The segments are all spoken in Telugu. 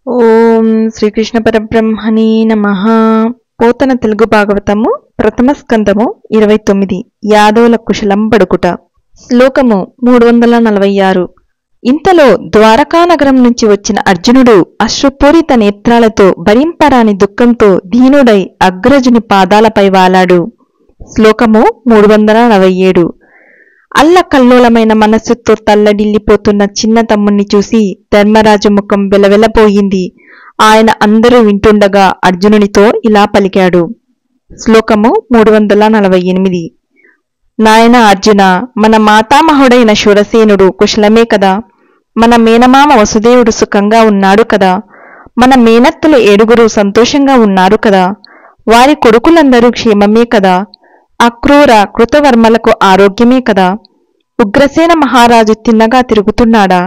ఓం శ్రీకృష్ణ పరబ్రహ్మణే నమః. పోతన తెలుగు భాగవతము ప్రథమ స్కందము 29. యాదవుల కుశలం బడుకుట. శ్లోకము 346. ఇంతలో ద్వారకా నగరం నుంచి వచ్చిన అర్జునుడు అశ్రుపూరిత నేత్రాలతో భరింపరాని దుఃఖంతో దీనుడై అగ్రజుని పాదాలపై వాలాడు. శ్లోకము 347. అల్లకల్లోలమైన మనస్సుతో తల్లడిల్లిపోతున్న చిన్న తమ్ముణ్ణి చూసి ధర్మరాజు ముఖం వెలవెలపోయింది. ఆయన అందరూ వింటుండగా అర్జునునితో ఇలా పలికాడు. శ్లోకము 348. నాయన అర్జున, మన మాతామహుడైన శూరసేనుడు కుశలమే కదా? మన మేనమామ వసుదేవుడు సుఖంగా ఉన్నాడు కదా? మన మేనత్తులు 7 సంతోషంగా ఉన్నారు కదా? వారి కొడుకులందరూ క్షేమమే కదా? అక్రూర కృతవర్మలకు ఆరోగ్యమే కదా? ఉగ్రసేన మహారాజు తిన్నగా తిరుగుతున్నాడా?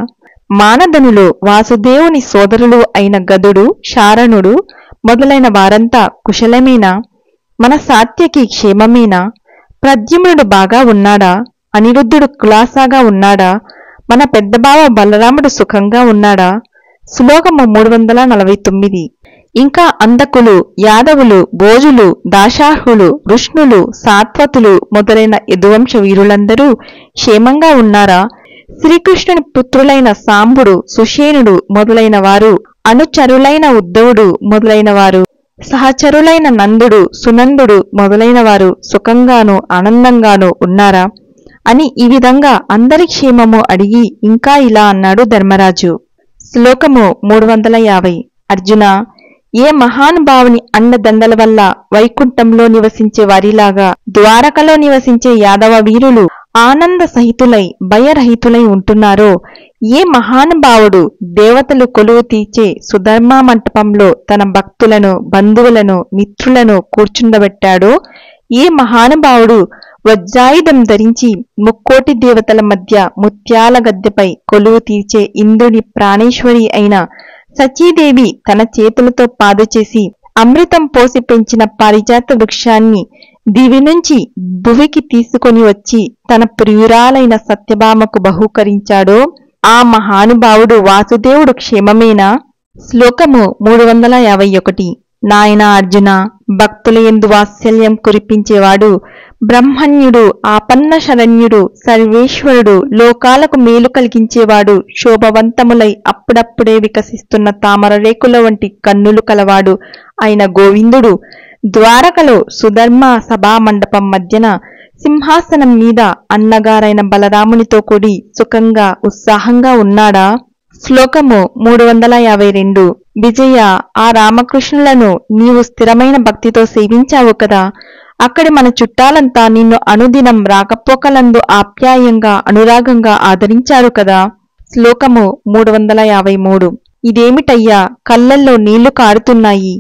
మానధనులు వాసుదేవుని సోదరులు అయిన గదుడు, శారణుడు మొదలైన వారంతా కుశలమేనా? మన సాత్యకి క్షేమమేనా? ప్రద్యుమ్నుడు బాగా ఉన్నాడా? అనిరుద్ధుడు కులాసాగా ఉన్నాడా? మన పెద్దబావ బలరాముడు సుఖంగా ఉన్నాడా? శ్లోకము 349. ఇంకా అంధకులు, యాదవులు, భోజులు, దాశార్హులు, వృష్ణులు, సాత్వతులు మొదలైన యదువంశ వీరులందరూ క్షేమంగా ఉన్నారా? శ్రీకృష్ణుని పుత్రులైన సాంబుడు, సుషేనుడు మొదలైన వారు, అనుచరులైన ఉద్ధవుడు మొదలైన వారు, సహచరులైన నందుడు, సునందుడు మొదలైన వారు సుఖంగానూ ఆనందంగానూ ఉన్నారా అని ఈ విధంగా అందరి క్షేమము అడిగి ఇంకా ఇలా అన్నాడు ధర్మరాజు. శ్లోకము 350. అర్జున, ఏ మహానుభావుని అండదండల వల్ల వైకుంఠంలో నివసించే వారిలాగా ద్వారకలో నివసించే యాదవ వీరులు ఆనంద సహితులై భయరహితులై ఉంటున్నారో, ఏ మహానుభావుడు దేవతలు కొలువు తీర్చే సుధర్మ మంటపంలో తన భక్తులను, బంధువులను, మిత్రులను కూర్చుండబెట్టాడో, ఏ మహానుభావుడు వజ్రాయుధం ధరించి ముక్కోటి దేవతల మధ్య ముత్యాల గద్దెపై కొలువు తీర్చే ఇంద్రుని ప్రాణేశ్వరి అయిన సచీదేవి తన చేతులతో పాదు చేసి అమృతం పోసి పెంచిన పారిజాత వృక్షాన్ని దివి నుంచి భువికి తీసుకొని వచ్చి తన ప్రియురాలైన సత్యభామకు బహూకరించాడో, ఆ మహానుభావుడు వాసుదేవుడు క్షేమమేనా? శ్లోకము 351. నాయన అర్జున, భక్తుల యందు వాత్సల్యం కురిపించేవాడు, బ్రహ్మణ్యుడు, ఆపన్న శరణ్యుడు, సర్వేశ్వరుడు, లోకాలకు మేలు కలిగించేవాడు, శోభవంతములై అప్పుడప్పుడే వికసిస్తున్న తామర రేకుల వంటి కన్నులు కలవాడు అయిన గోవిందుడు ద్వారకలో సుధర్మ సభా మండపం మధ్యన సింహాసనం మీద అన్నగారైన బలరామునితో కూడి సుఖంగా ఉత్సాహంగా ఉన్నాడా? శ్లోకము 352. విజయ, ఆ రామకృష్ణులను నీవు స్థిరమైన భక్తితో సేవించావు కదా? అక్కడి మన చుట్టాలంతా నిన్ను అనుదినం రాకపోకలందు ఆప్యాయంగా అనురాగంగా ఆదరించారు కదా? శ్లోకము 353. ఇదేమిటయ్యా, కళ్ళల్లో నీళ్లు కారుతున్నాయి.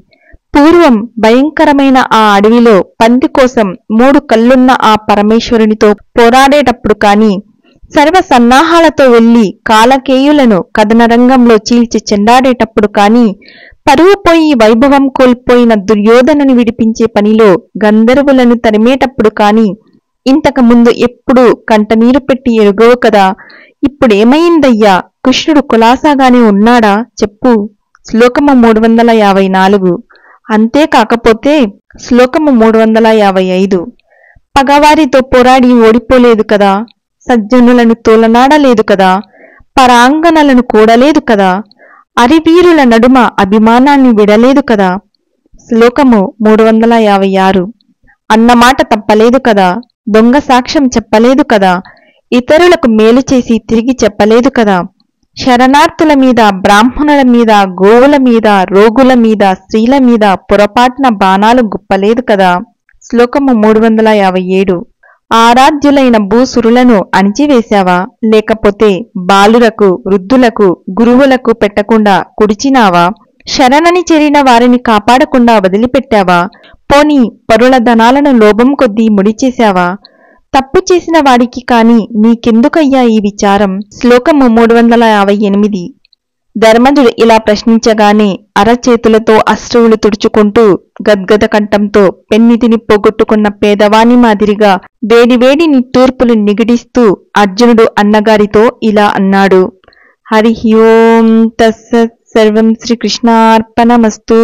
పూర్వం భయంకరమైన ఆ అడవిలో పంది కోసం 3 కళ్ళున్న ఆ పరమేశ్వరునితో పోరాడేటప్పుడు కాని, సర్వ సన్నాహాలతో వెళ్లి కాలకేయులను కథనరంగంలో చీల్చి చెండాడేటప్పుడు కాని, పరువు పోయి వైభవం కోల్పోయిన దుర్యోధనుని విడిపించే పనిలో గంధర్వులను తరిమేటప్పుడు కాని ఇంతకు ముందు ఎప్పుడూ కంటనీరు పెట్టి ఎరుగవు కదా? ఇప్పుడేమైందయ్యా? కృష్ణుడు కులాసాగానే ఉన్నాడా చెప్పు. శ్లోకము 354. అంతేకాకపోతే శ్లోకము 355. పగవారితో పోరాడి ఓడిపోలేదు కదా? సజ్జనులను తోలనాడలేదు కదా? పరాంగనలను కూడలేదు కదా? అరివీరుల నడుమ అభిమానాన్ని విడలేదు కదా? శ్లోకము 356. అన్నమాట తప్పలేదు కదా? దొంగ సాక్ష్యం చెప్పలేదు కదా? ఇతరులకు మేలు చేసి తిరిగి చెప్పలేదు కదా? శరణార్థుల మీద, బ్రాహ్మణుల మీద, గోవుల మీద, రోగుల మీద, స్త్రీల మీద పొరపాటున బాణాలు గుప్పలేదు కదా? శ్లోకము 357. ఆరాధ్యులైన భూసురులను అణిచివేశావా? లేకపోతే బాలురకు, వృద్ధులకు, గురువులకు పెట్టకుండా కుడిచినావా? శరణని చేరిన వారిని కాపాడకుండా వదిలిపెట్టావా? పోనీ పరుల ధనాలను లోభం కొద్దీ ముడిచేశావా? తప్పు చేసిన వాడికి కాని నీకెందుకయ్యా ఈ విచారం? శ్లోకము 358. ధర్మజుడు ఇలా ప్రశ్నించగానే అరచేతులతో అశ్రువులు తుడుచుకుంటూ గద్గద కంఠంతో పెన్నితిని పోగొట్టుకున్న పేదవాని మాదిరిగా వేడివేడి నిట్టూర్పులు నిగిడిస్తూ అర్జునుడు అన్నగారితో ఇలా అన్నాడు. హరి ఓం తస్సత్ సర్వం శ్రీకృష్ణార్పణమస్తు.